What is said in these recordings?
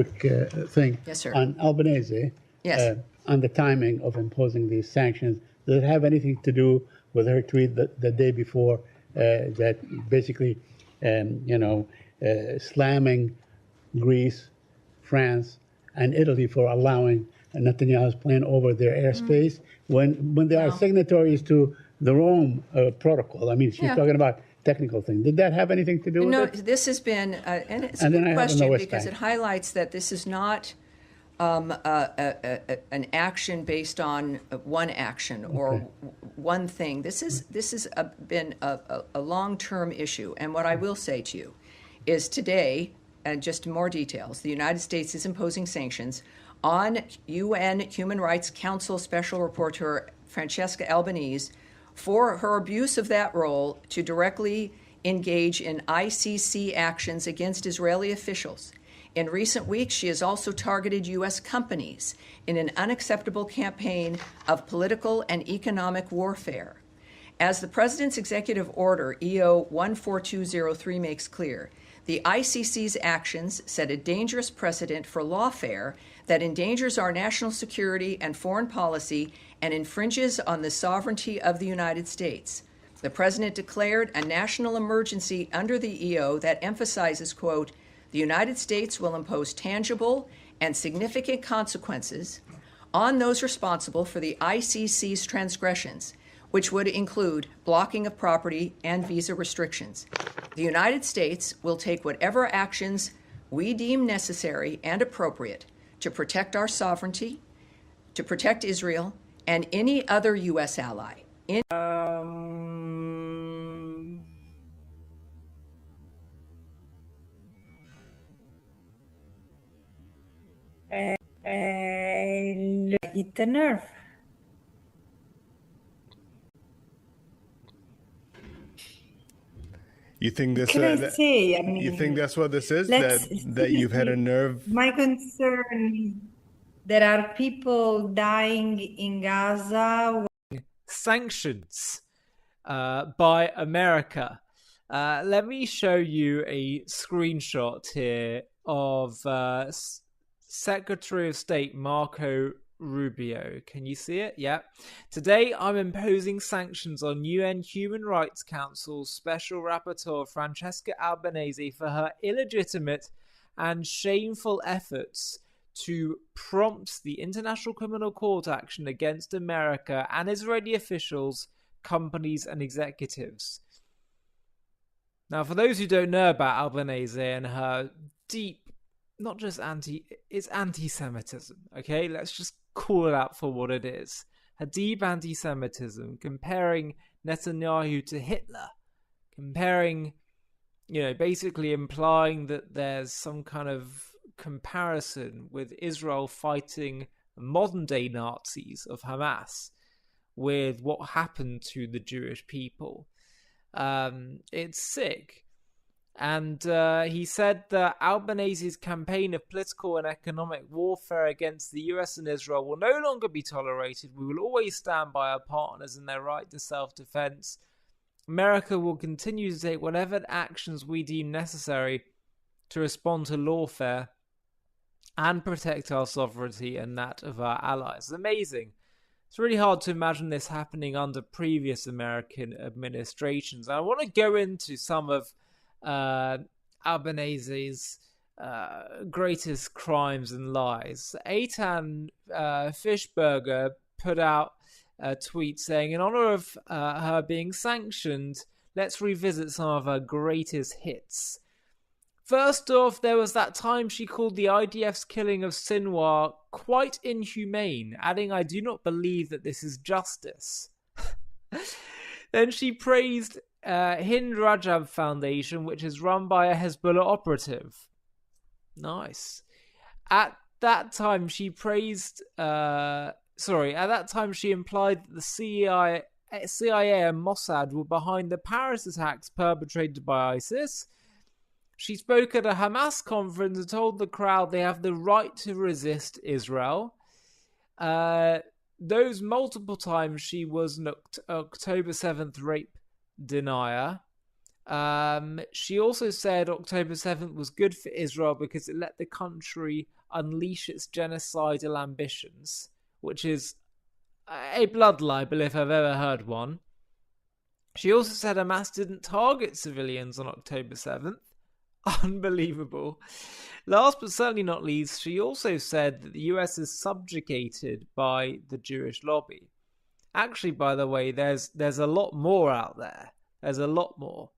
quick thing. Yes, sir. On Albanese. Yes. On the timing of imposing these sanctions. Does it have anything to do with her tweet the day before that basically, slamming Greece, France, and Italy for allowing Netanyahu's plane over their airspace when they are signatories to the Rome Protocol? I mean, she's talking about technical things. Did that have anything to do with it? No, this has been, and it's a good question because it highlights that this is not an action based on one action or one thing. This has been a long-term issue. And what I will say to you is today, and just more details, the United States is imposing sanctions on UN Human Rights Council Special Rapporteur Francesca Albanese for her abuse of that role to directly engage in ICC actions against Israeli officials. In recent weeks, she has also targeted U.S. companies in an unacceptable campaign of political and economic warfare. As the President's Executive Order, EO 14203, makes clear, the ICC's actions set a dangerous precedent for lawfare that endangers our national security and foreign policy and infringes on the sovereignty of the United States. The President declared a national emergency under the EO that emphasizes, quote, the United States will impose tangible and significant consequences on those responsible for the ICC's transgressions, which would include blocking of property and visa restrictions. The United States will take whatever actions we deem necessary and appropriate to protect our sovereignty, to protect Israel, and any other U.S. ally. Hit the nerve. You think this? You think that's what this is? That you've had a nerve? My concern is there are people dying in Gaza. Sanctions by America. Let me show you a screenshot here of Secretary of State Marco Rubio. Can you see it? Yeah. Today, I'm imposing sanctions on UN Human Rights Council Special Rapporteur Francesca Albanese for her illegitimate and shameful efforts to prompt the International Criminal Court action against America and Israeli officials, companies, and executives. Now, for those who don't know about Albanese and her deep, not just it's anti-Semitism, okay? Let's just call it out for what it is. Her deep anti-Semitism, comparing Netanyahu to Hitler, comparing, basically implying that there's some kind of comparison with Israel fighting modern-day Nazis of Hamas with what happened to the Jewish people. It's sick. And he said that Albanese's campaign of political and economic warfare against the US and Israel will no longer be tolerated. We will always stand by our partners in their right to self-defense. America will continue to take whatever actions we deem necessary to respond to lawfare and protect our sovereignty and that of our allies. It's amazing. It's really hard to imagine this happening under previous American administrations. And I want to go into some of Albanese's greatest crimes and lies. Eitan Fischberger put out a tweet saying, in honor of her being sanctioned, let's revisit some of her greatest hits. First off, there was that time she called the IDF's killing of Sinwar quite inhumane, adding, I do not believe that this is justice. Then she praised Hind Rajab Foundation, which is run by a Hezbollah operative. Nice. At that time, she implied that the CIA and Mossad were behind the Paris attacks perpetrated by ISIS. She spoke at a Hamas conference and told the crowd they have the right to resist Israel. Those multiple times she was an October 7th rape denier. She also said October 7th was good for Israel because it let the country unleash its genocidal ambitions, which is a blood libel if I've ever heard one. She also said Hamas didn't target civilians on October 7th. Unbelievable. Last but certainly not least, she also said that the US is subjugated by the Jewish lobby. Actually, by the way, there's a lot more out there. There's a lot more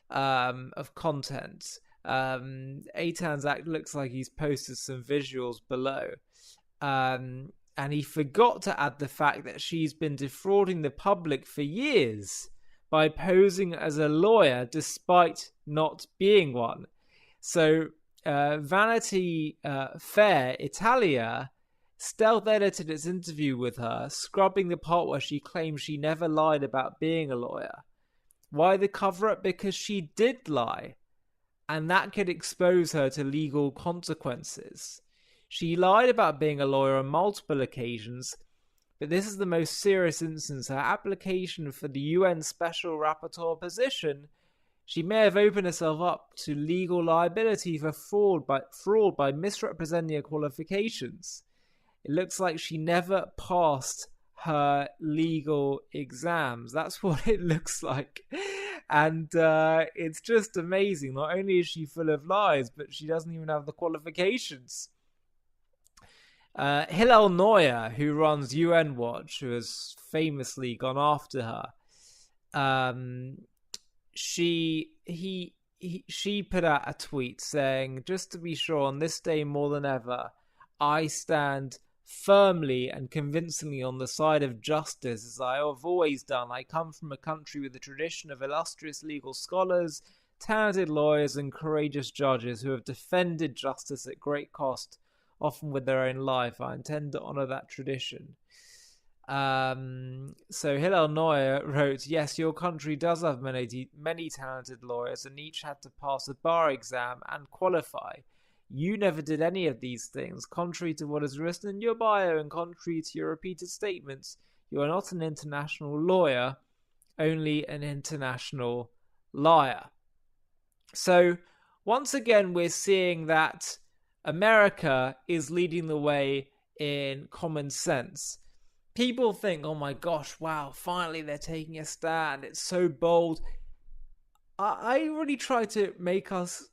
of content. Eitan's act looks like he's posted some visuals below. And he forgot to add the fact that she's been defrauding the public for years by posing as a lawyer despite not being one. So Vanity Fair Italia stealth edited its interview with her, scrubbing the part where she claims she never lied about being a lawyer. Why the cover-up? Because she did lie, and that could expose her to legal consequences. She lied about being a lawyer on multiple occasions, but this is the most serious instance. Her application for the UN Special Rapporteur position, she may have opened herself up to legal liability for fraud by misrepresenting her qualifications. It looks like she never passed her legal exams. That's what it looks like. And it's just amazing. Not only is she full of lies, but she doesn't even have the qualifications. Hillel Neuer, who runs UN Watch, who has famously gone after her, she put out a tweet saying, "Just to be sure, on this day more than ever, I stand firmly and convincingly on the side of justice, as I have always done. I come from a country with a tradition of illustrious legal scholars, talented lawyers, and courageous judges who have defended justice at great cost, often with their own life. I intend to honor that tradition." So Hillel Neuer wrote, "Yes, your country does have many talented lawyers, and each had to pass a bar exam and qualify. You never did any of these things. Contrary to what is written in your bio and contrary to your repeated statements, you are not an international lawyer, only an international liar." So once again, we're seeing that America is leading the way in common sense. People think, oh my gosh, wow, finally they're taking a stand. It's so bold. I really try to make us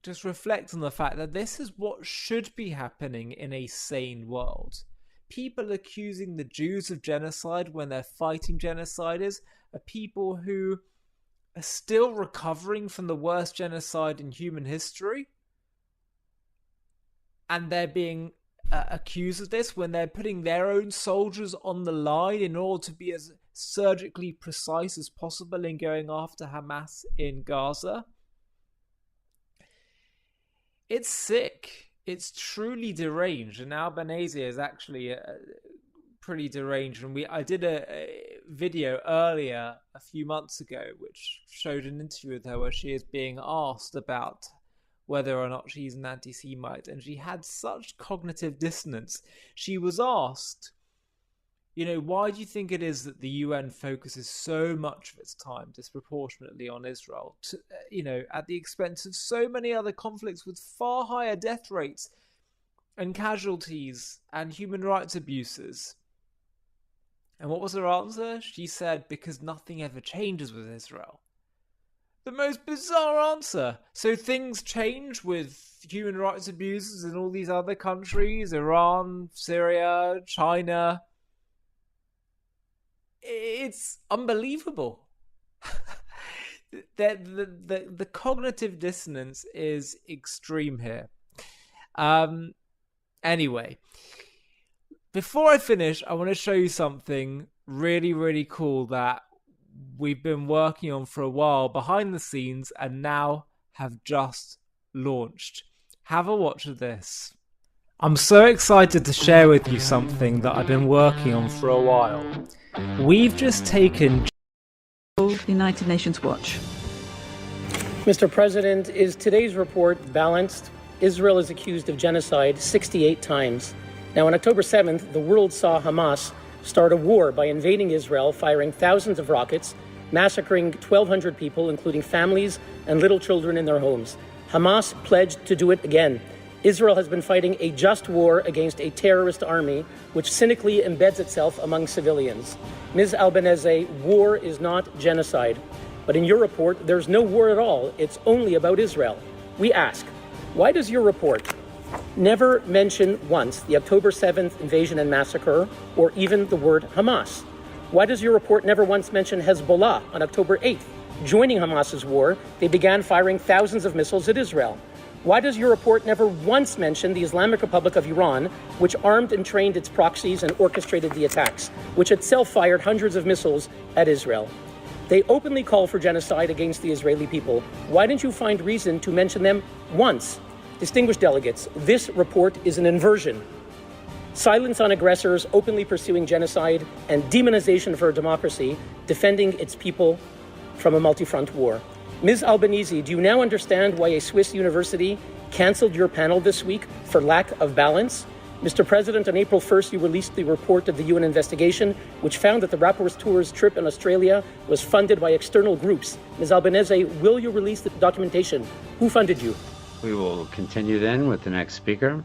just reflect on the fact that this is what should be happening in a sane world. People accusing the Jews of genocide when they're fighting genociders are people who are still recovering from the worst genocide in human history. And they're being accused of this when they're putting their own soldiers on the line in order to be as surgically precise as possible in going after Hamas in Gaza. It's sick. It's truly deranged. And Albanese is actually pretty deranged. And I did a video earlier, a few months ago, which showed an interview with her where she is being asked about whether or not she's an anti-Semite, and she had such cognitive dissonance. She was asked, why do you think it is that the UN focuses so much of its time disproportionately on Israel, at the expense of so many other conflicts with far higher death rates and casualties and human rights abuses? And what was her answer? She said, because nothing ever changes with Israel. The most bizarre answer. So things change with human rights abuses in all these other countries, Iran, Syria, China. It's unbelievable. The cognitive dissonance is extreme here. Anyway, before I finish, I want to show you something really, really cool that we've been working on for a while behind the scenes and now have just launched. Have a watch of this. I'm so excited to share with you something that I've been working on for a while. We've just taken United Nations Watch. Mr. President, is today's report balanced? Israel is accused of genocide 68 times. Now, on October 7th, the world saw Hamas start a war by invading Israel, firing thousands of rockets, massacring 1,200 people, including families and little children in their homes. Hamas pledged to do it again. Israel has been fighting a just war against a terrorist army which cynically embeds itself among civilians. Ms. Albanese, war is not genocide. But in your report, there's no war at all. It's only about Israel. We ask, why does your report never mention once the October 7th invasion and massacre, or even the word Hamas? Why does your report never once mention Hezbollah on October 8th? Joining Hamas's war, they began firing thousands of missiles at Israel. Why does your report never once mention the Islamic Republic of Iran, which armed and trained its proxies and orchestrated the attacks, which itself fired hundreds of missiles at Israel? They openly call for genocide against the Israeli people. Why didn't you find reason to mention them once? Distinguished delegates, this report is an inversion. Silence on aggressors, openly pursuing genocide, and demonization for a democracy, defending its people from a multi-front war. Ms. Albanese, do you now understand why a Swiss university canceled your panel this week for lack of balance? Mr. President, on April 1st, you released the report of the UN investigation, which found that the Rapporteur's trip in Australia was funded by external groups. Ms. Albanese, will you release the documentation? Who funded you? We will continue then with the next speaker.